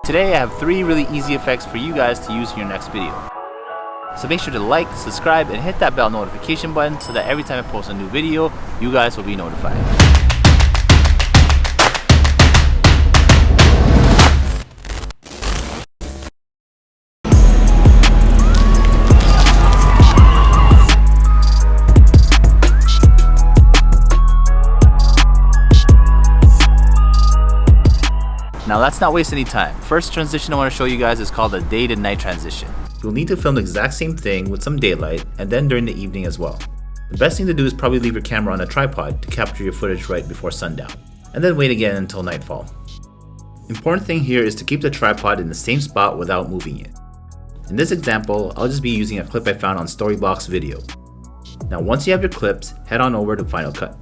Today I have 3 really easy effects for you guys to use in your next video. So make sure to like, subscribe, and hit that bell notification button so that every time I post a new video, you guys will be notified. Now let's not waste any time. First transition I want to show you guys is called the day to night transition. You'll need to film the exact same thing with some daylight and then during the evening as well. The best thing to do is probably leave your camera on a tripod to capture your footage right before sundown, and then wait again until nightfall. Important thing here is to keep the tripod in the same spot without moving it. In this example, I'll just be using a clip I found on Storyblocks Video. Now once you have your clips, head on over to Final Cut.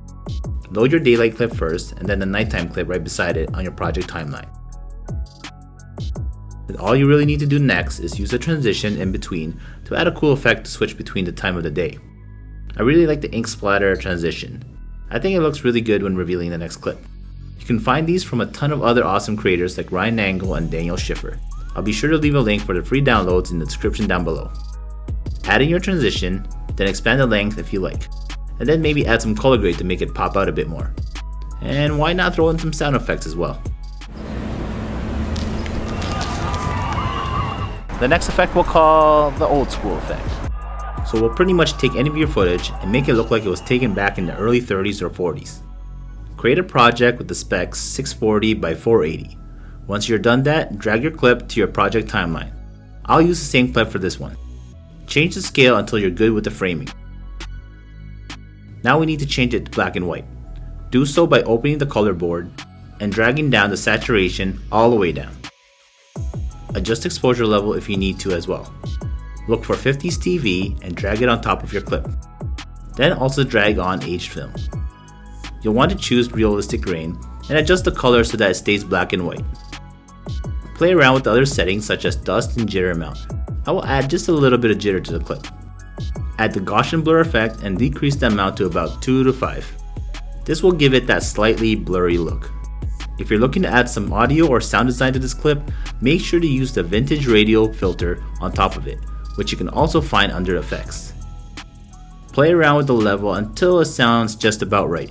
Load your daylight clip first and then the nighttime clip right beside it on your project timeline. And all you really need to do next is use a transition in between to add a cool effect to switch between the time of the day. I really like the ink splatter transition. I think it looks really good when revealing the next clip. You can find these from a ton of other awesome creators like Ryan Nangle and Daniel Schiffer. I'll be sure to leave a link for the free downloads in the description down below. Add in your transition, then expand the length if you like, and then maybe add some color grade to make it pop out a bit more. And why not throw in some sound effects as well. The next effect we'll call the old school effect. So we'll pretty much take any of your footage and make it look like it was taken back in the early 30s or 40s. Create a project with the specs 640 by 480. Once you're done that, drag your clip to your project timeline. I'll use the same clip for this one. Change the scale until you're good with the framing. Now we need to change it to black and white. Do so by opening the color board and dragging down the saturation all the way down. Adjust exposure level if you need to as well. Look for 50s TV and drag it on top of your clip. Then also drag on aged film. You'll want to choose realistic grain and adjust the color so that it stays black and white. Play around with the other settings such as dust and jitter amount. I will add just a little bit of jitter to the clip. Add the Gaussian blur effect and decrease the amount to about 2 to 5. This will give it that slightly blurry look. If you're looking to add some audio or sound design to this clip, make sure to use the vintage radio filter on top of it, which you can also find under effects. Play around with the level until it sounds just about right.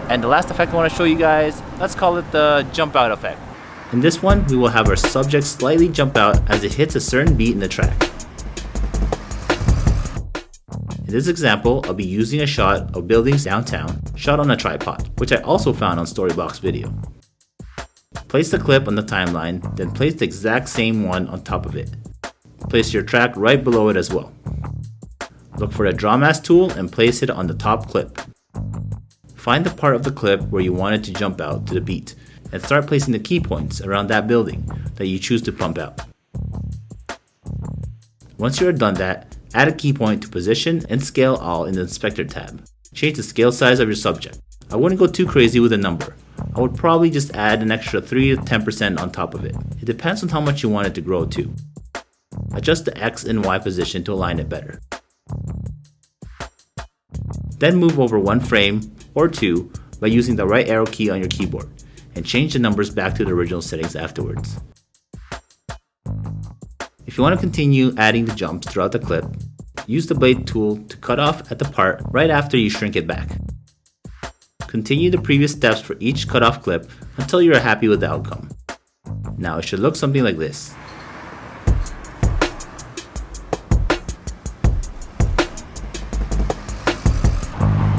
And the last effect I want to show you guys, let's call it the jump out effect. In this one, we will have our subject slightly jump out as it hits a certain beat in the track. In this example, I'll be using a shot of buildings downtown shot on a tripod, which I also found on Storyblocks Video. Place the clip on the timeline, then place the exact same one on top of it. Place your track right below it as well. Look for the draw mask tool and place it on the top clip. Find the part of the clip where you want it to jump out to the beat and start placing the key points around that building that you choose to pump out. Once you're done that, add a key point to position and scale all in the inspector tab. Change the scale size of your subject. I wouldn't go too crazy with a number. I would probably just add an extra 3 to 10% on top of it. It depends on how much you want it to grow to. Adjust the X and Y position to align it better. Then move over one frame or two by using the right arrow key on your keyboard and change the numbers back to the original settings afterwards. If you want to continue adding the jumps throughout the clip, use the blade tool to cut off at the part right after you shrink it back. Continue the previous steps for each cut off clip until you are happy with the outcome. Now it should look something like this.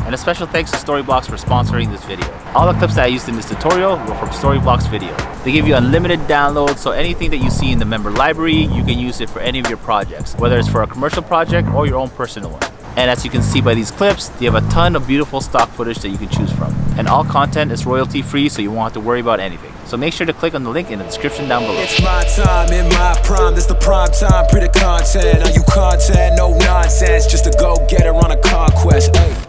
And a special thanks to Storyblocks for sponsoring this video. All the clips that I used in this tutorial were from Storyblocks Video. They give you unlimited downloads, so anything that you see in the member library, you can use it for any of your projects, whether it's for a commercial project or your own personal one. And as you can see by these clips, they have a ton of beautiful stock footage that you can choose from. And all content is royalty free, so you won't have to worry about anything. So make sure to click on the link in the description down below. It's my time in my prime, this the prime time, pretty content. Are you content? No nonsense, just a go-getter on a conquest. Ay.